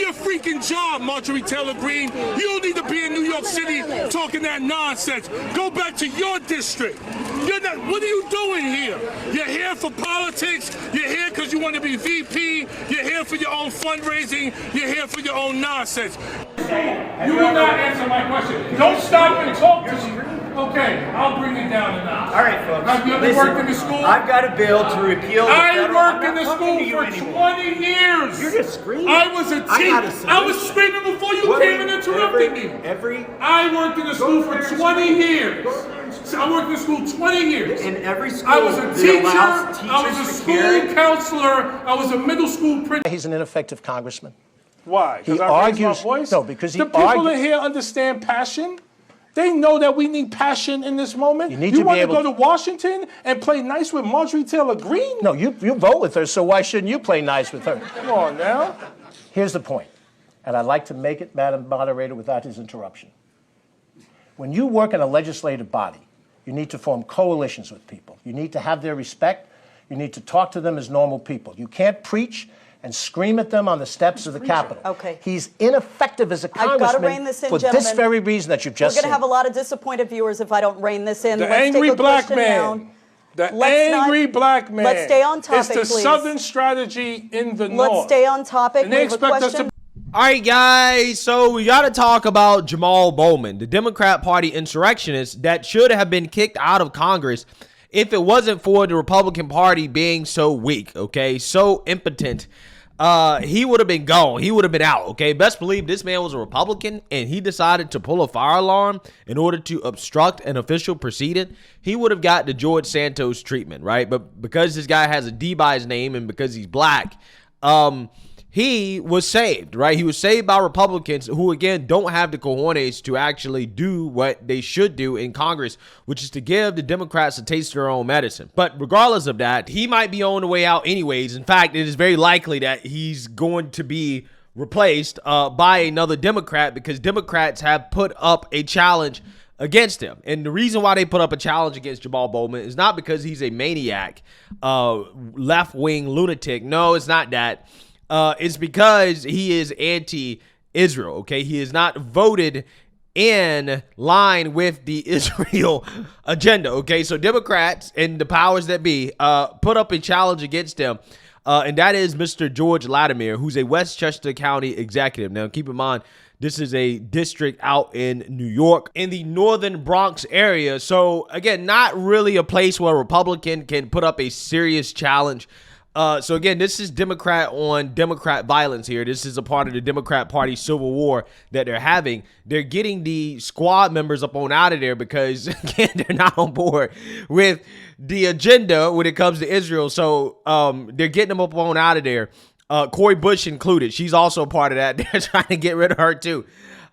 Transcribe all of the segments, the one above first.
your freaking job, Marjorie Taylor Greene. You don't need to be in New York City talking that nonsense. Go back to your district. You're not. What are you doing here? You're here for politics. You're here because you want to be VP. You're here for your own fundraising. You're here for your own nonsense. You will not answer my question. Don't stop and talk to me. Okay, I'll bring it down a notch. All right, folks. Have you ever worked in the school? I've got a bill to repeal the federal... I worked in the school for 20 years. You're just screaming. I was a teacher. I was screaming before you came and interrupted me. I worked in the school for 20 years. I worked in the school 20 years. In every school, I was a teacher. I was a school counselor. I was a middle school principal. He's an ineffective congressman. Why? He argues. No, because he argues. The people in here understand passion. They know that we need passion in this moment. You want to go to Washington and play nice with Marjorie Taylor Greene? No, you vote with her, so why shouldn't you play nice with her? Come on now. Here's the point, and I'd like to make it, Madam Moderator, without his interruption. When you work in a legislative body, you need to form coalitions with people. You need to have their respect. You need to talk to them as normal people. You can't preach and scream at them on the steps of the Capitol. Okay. He's ineffective as a congressman for this very reason that you've just seen. We're going to have a lot of disappointed viewers if I don't rein this in. The angry black man. The angry black man. Let's stay on topic, please. It's the Southern strategy in the North. Let's stay on topic. And they expect us to... All right, guys, so we got to talk about Jamal Bowman, the Democrat Party insurrectionist that should have been kicked out of Congress if it wasn't for the Republican Party being so weak, okay, so impotent. He would have been gone. He would have been out, okay? Best believe this man was a Republican and he decided to pull a fire alarm in order to obstruct an official proceeding. He would have got the George Santos treatment, right? But because this guy has a D by his name and because he's black, he was saved, right? He was saved by Republicans who, again, don't have the cojones to actually do what they should do in Congress, which is to give the Democrats a taste of their own medicine. But regardless of that, he might be on the way out anyways. In fact, it is very likely that he's going to be replaced by another Democrat because Democrats have put up a challenge against him. And the reason why they put up a challenge against Jamal Bowman is not because he's a maniac, left-wing lunatic. No, it's not that. It's because he is anti-Israel, okay? He is not voted in line with the Israel agenda, okay? So Democrats and the powers that be put up a challenge against him, and that is Mr. George Latimer, who's a Westchester County executive. Now, keep in mind, this is a district out in New York, in the northern Bronx area. So, again, not really a place where a Republican can put up a serious challenge. So again, this is Democrat on Democrat violence here. This is a part of the Democrat Party civil war that they're having. They're getting the squad members up on out of there because, again, they're not on board with the agenda when it comes to Israel. So they're getting them up on out of there. Cori Bush included. She's also a part of that. They're trying to get rid of her too.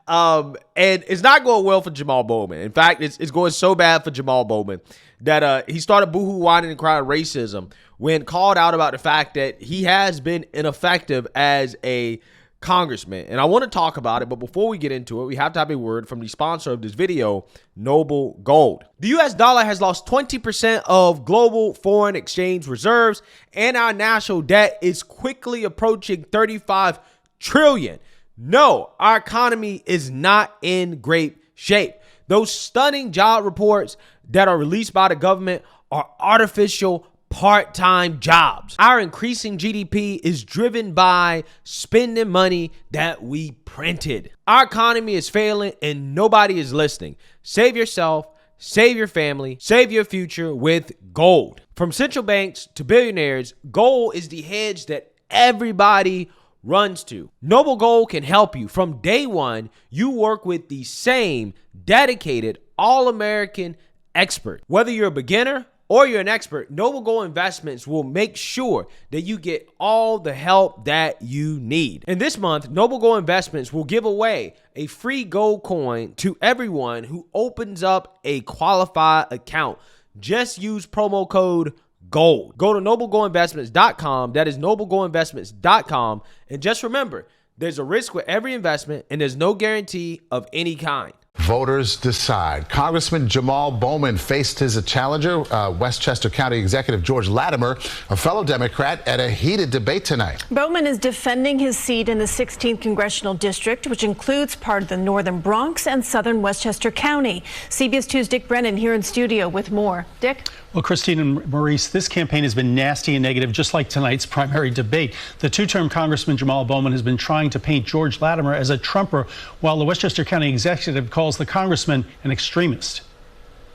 And it's not going well for Jamal Bowman. In fact, it's going so bad for Jamal Bowman that he started boohoo whining and crying racism when called out about the fact that he has been ineffective as a congressman. And I want to talk about it, but before we get into it, we have to have a word from the sponsor of this video, Noble Gold. The US dollar has lost 20% of global foreign exchange reserves, and our national debt is quickly approaching 35 trillion. No, our economy is not in great shape. Those stunning job reports that are released by the government are artificial part-time jobs. Our increasing GDP is driven by spending money that we printed. Our economy is failing and nobody is listening. Save yourself, save your family, save your future with gold. From central banks to billionaires, gold is the hedge that everybody runs to. Noble Gold can help you. From day one, you work with the same dedicated all-American expert. Whether you're a beginner or you're an expert, Noble Gold Investments will make sure that you get all the help that you need. And this month, Noble Gold Investments will give away a free gold coin to everyone who opens up a qualified account. Just use promo code GOLD. Go to noblegoldinvestments.com. That is noblegoldinvestments.com. And just remember, there's a risk with every investment and there's no guarantee of any kind. Voters decide. Congressman Jamal Bowman faced his challenger, Westchester County Executive George Latimer, a fellow Democrat, at a heated debate tonight. Bowman is defending his seat in the 16th Congressional District, which includes part of the northern Bronx and southern Westchester County. CBS 2's Dick Brennan here in studio with more. Dick? Well, Christine and Maurice, this campaign has been nasty and negative, just like tonight's primary debate. The two-term Congressman Jamal Bowman has been trying to paint George Latimer as a Trumper, while the Westchester County Executive calls the congressman an extremist.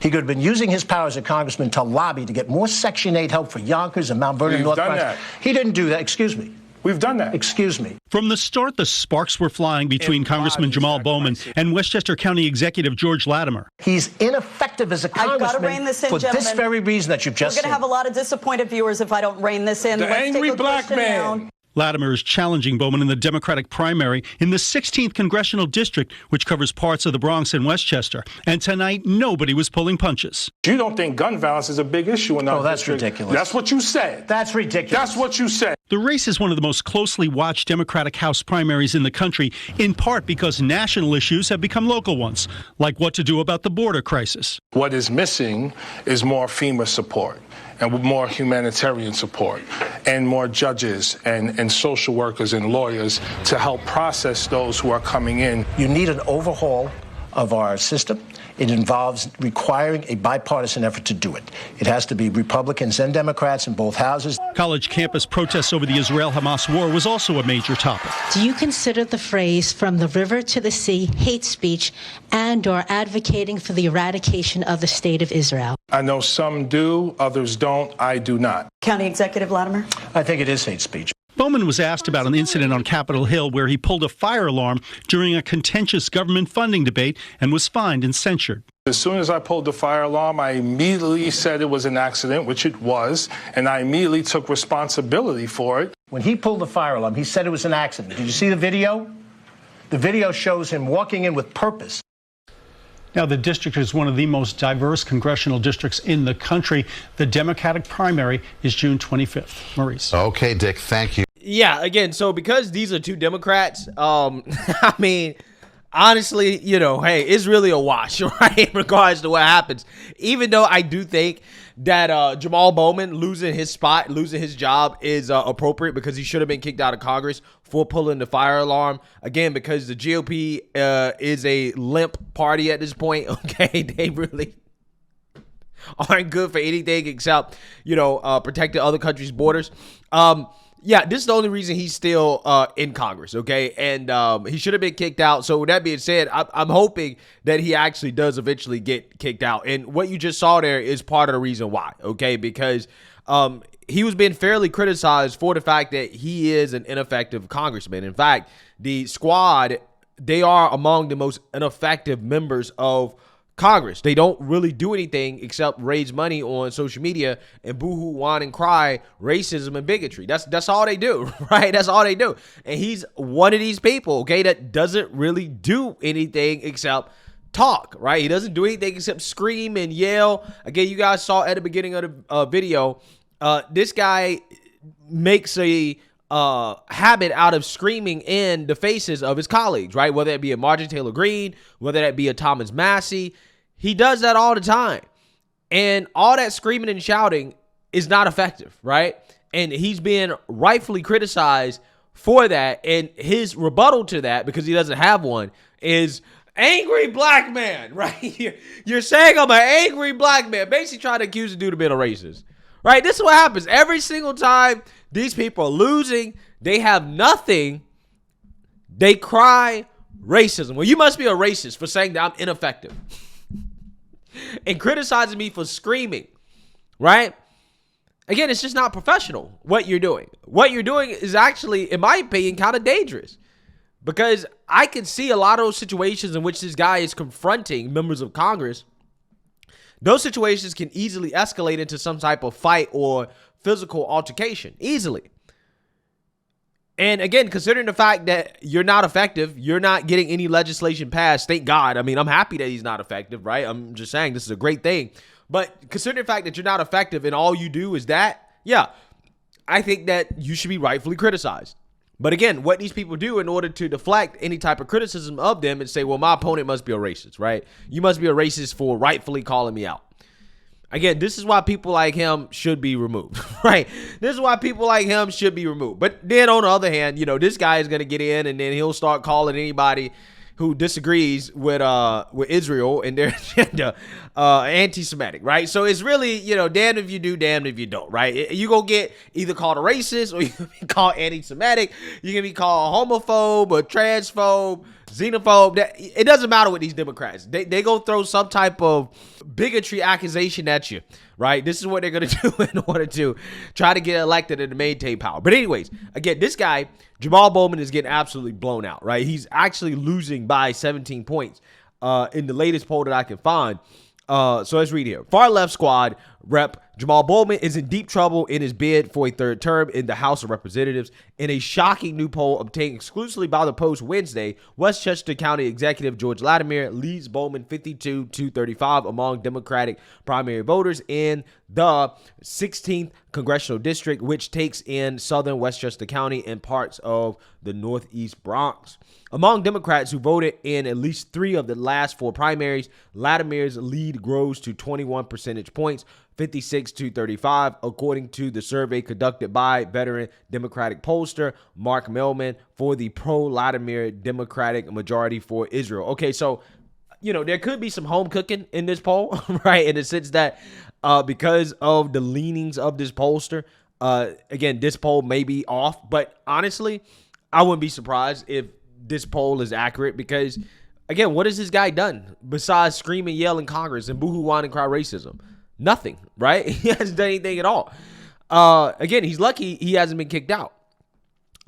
He could have been using his power as a congressman to lobby to get more Section 8 help for Yonkers and Mount Vernon, North Bronx. He didn't do that. Excuse me. We've done that. Excuse me. From the start, the sparks were flying between Congressman Jamal Bowman and Westchester County Executive George Latimer. He's ineffective as a congressman. I've got to rein this in, for gentlemen. this very reason that you've just We're going to have a lot of disappointed viewers if I don't rein this in. The angry black man. Now. Latimer is challenging Bowman in the Democratic primary in the 16th Congressional District, which covers parts of the Bronx and Westchester. And tonight, nobody was pulling punches. You don't think gun violence is a big issue in our that's district. ridiculous. That's what you said. That's ridiculous. That's what you said. The race is one of the most closely watched Democratic House primaries in the country, in part because national issues have become local ones, like what to do about the border crisis. What is missing is more FEMA support and more humanitarian support and more judges and social workers and lawyers to help process those who are coming in. You need an overhaul of our system. It involves requiring a bipartisan effort to do it. It has to be Republicans and Democrats in both houses. College campus protests over the Israel-Hamas war was also a major topic. Do you consider the phrase "from the river to the sea" hate speech and/or advocating for the eradication of the state of Israel? I know some do, others don't. I do not. County Executive Latimer? I think it is hate speech. Bowman was asked about an incident on Capitol Hill where he pulled a fire alarm during a contentious government funding debate and was fined and censured. As soon as I pulled the fire alarm, I immediately said it was an accident, which it was, and I immediately took responsibility for it. When he pulled the fire alarm, he said it was an accident. Did you see the video? The video shows him walking in with purpose. Now, the district is one of the most diverse congressional districts in the country. The Democratic primary is June 25th. Maurice. Okay, Dick, thank you. Yeah, again, so because these are two Democrats, I mean, honestly, you know, hey, it's really a wash, right, in regards to what happens. Even though I do think that Jamal Bowman losing his spot, losing his job is appropriate because he should have been kicked out of Congress for pulling the fire alarm. Again, because the GOP is a limp party at this point, okay? They really aren't good for anything except, you know, protecting other countries' borders. Yeah, this is the only reason he's still in Congress, okay? And he should have been kicked out. So with that being said, I'm hoping that he actually does eventually get kicked out. And what you just saw there is part of the reason why, okay? Because he was being fairly criticized for the fact that he is an ineffective congressman. In fact, the squad, they are among the most ineffective members of Congress. They don't really do anything except raise money on social media and boohoo, whine, and cry racism and bigotry. That's all they do, right? That's all they do. And he's one of these people, okay, that doesn't really do anything except talk, right? He doesn't do anything except scream and yell. Again, you guys saw at the beginning of the video, this guy makes a habit out of screaming in the faces of his colleagues, right? Whether it be a Marjorie Taylor Greene, whether that be a Thomas Massey, he does that all the time. And all that screaming and shouting is not effective, right? And he's being rightfully criticized for that. And his rebuttal to that, because he doesn't have one, is angry black man, right? You're saying I'm an angry black man, basically trying to accuse the dude of being a racist, right? This is what happens every single time these people are losing. They have nothing. They cry racism. Well, you must be a racist for saying that I'm ineffective and criticizing me for screaming, right? Again, it's just not professional what you're doing. What you're doing is actually, in my opinion, kind of dangerous, because I can see a lot of those situations in which this guy is confronting members of Congress. Those situations can easily escalate into some type of fight or physical altercation, easily. And again, considering the fact that you're not effective, you're not getting any legislation passed, thank God. I mean, I'm happy that he's not effective, right? I'm just saying this is a great thing. But considering the fact that you're not effective and all you do is that, yeah, I think that you should be rightfully criticized. But again, what these people do in order to deflect any type of criticism of them and say, well, my opponent must be a racist, right? You must be a racist for rightfully calling me out. Again, this is why people like him should be removed, right? This is why people like him should be removed. But then on the other hand, this guy is going to get in and then he'll start calling anybody who disagrees with Israel and their agenda anti-Semitic, right? So it's really, damned if you do, damned if you don't, right? You gonna get either called a racist or you gonna be called anti-Semitic. You can be called a homophobe, a transphobe, xenophobe. It doesn't matter with these Democrats. They gonna throw some type of bigotry accusation at you, right? This is what they're gonna do in order to try to get elected and to maintain power. But anyways, again, this guy, Jamal Bowman, is getting absolutely blown out, right? He's actually losing by 17 points in the latest poll that I can find. So let's read here. Far left squad rep Jamal Bowman is in deep trouble in his bid for a third term in the House of Representatives. In a shocking new poll obtained exclusively by the Post Wednesday, Westchester County Executive George Latimer leads Bowman 52-35 among Democratic primary voters in the 16th Congressional District, which takes in southern Westchester County and parts of the Northeast Bronx. Among Democrats who voted in at least 3 of the last 4 primaries, Latimer's lead grows to 21 percentage points, 56-35, according to the survey conducted by veteran Democratic pollster Mark Mellman for the pro-Latimer Democratic Majority for Israel. Okay, so, there could be some home cooking in this poll, right? In the sense that because of the leanings of this pollster, again, this poll may be off. But honestly, I wouldn't be surprised if this poll is accurate because, again, what has this guy done besides scream and yell in Congress and boohoo, whine, and cry racism? Nothing, right? He hasn't done anything at all. Again, he's lucky he hasn't been kicked out.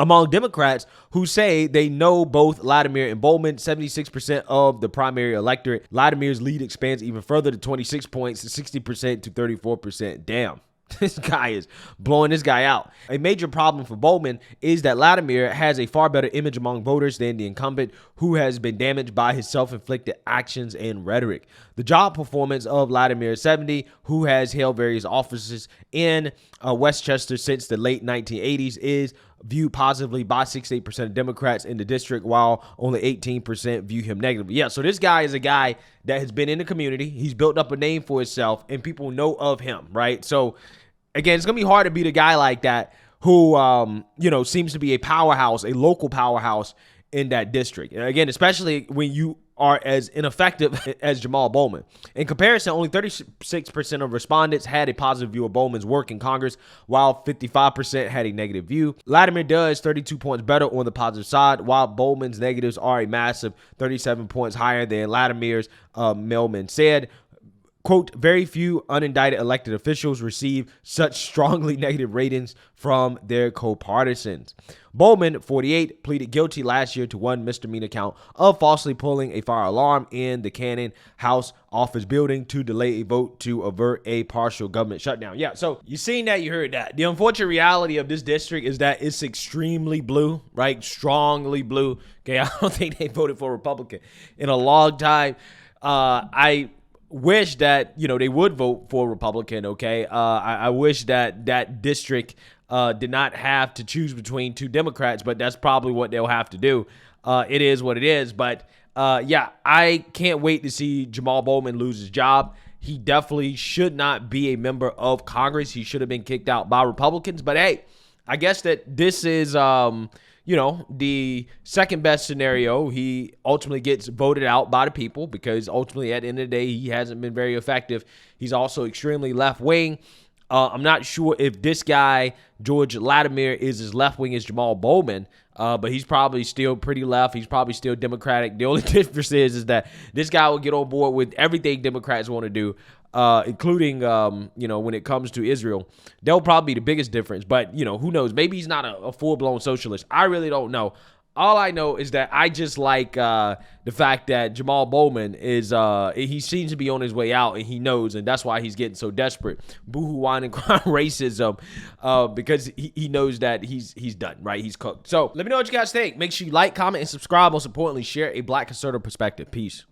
Among Democrats who say they know both Latimer and Bowman, 76% of the primary electorate, Latimer's lead expands even further to 26 points, 60% to 34%. Damn. This guy is blowing this guy out. A major problem for Bowman is that Latimer has a far better image among voters than the incumbent, who has been damaged by his self-inflicted actions and rhetoric. The job performance of Latimer, 70, who has held various offices in Westchester since the late 1980s, is viewed positively by 68% of Democrats in the district, while only 18% view him negatively. Yeah, so this guy is a guy that has been in the community. He's built up a name for himself, and people know of him, right? So, again, it's going to be hard to beat a guy like that who, seems to be a powerhouse, a local powerhouse in that district. And again, especially when you are as ineffective as Jamal Bowman. In comparison, only 36% of respondents had a positive view of Bowman's work in Congress, while 55% had a negative view. Latimer does 32 points better on the positive side, while Bowman's negatives are a massive 37 points higher than Latimer's, Mellman said. Quote, very few unindicted elected officials receive such strongly negative ratings from their co-partisans. Bowman, 48, pleaded guilty last year to one misdemeanor count of falsely pulling a fire alarm in the Cannon House office building to delay a vote to avert a partial government shutdown. Yeah, so you seen that, you heard that. The unfortunate reality of this district is that it's extremely blue, right? Strongly blue. Okay, I don't think they voted for a Republican in a long time. I wish that, they would vote for a Republican, okay? I wish that that district did not have to choose between 2 Democrats, but that's probably what they'll have to do. It is what it is. But, I can't wait to see Jamal Bowman lose his job. He definitely should not be a member of Congress. He should have been kicked out by Republicans. But, hey, I guess that this is the second best scenario. He ultimately gets voted out by the people because ultimately at the end of the day, he hasn't been very effective. He's also extremely left-wing. I'm not sure if this guy, George Latimer, is as left-wing as Jamal Bowman, but he's probably still pretty left. He's probably still Democratic. The only difference is that this guy will get on board with everything Democrats want to do, including, when it comes to Israel. They'll probably be the biggest difference. But, who knows? Maybe he's not a full-blown socialist. I really don't know. All I know is that I just like the fact that Jamal Bowman is he seems to be on his way out, and he knows, and that's why he's getting so desperate. Boohoo, whine, and cry racism, because he knows that he's done, right? He's cooked. So let me know what you guys think. Make sure you like, comment, and subscribe. Most importantly, share a Black conservative perspective. Peace.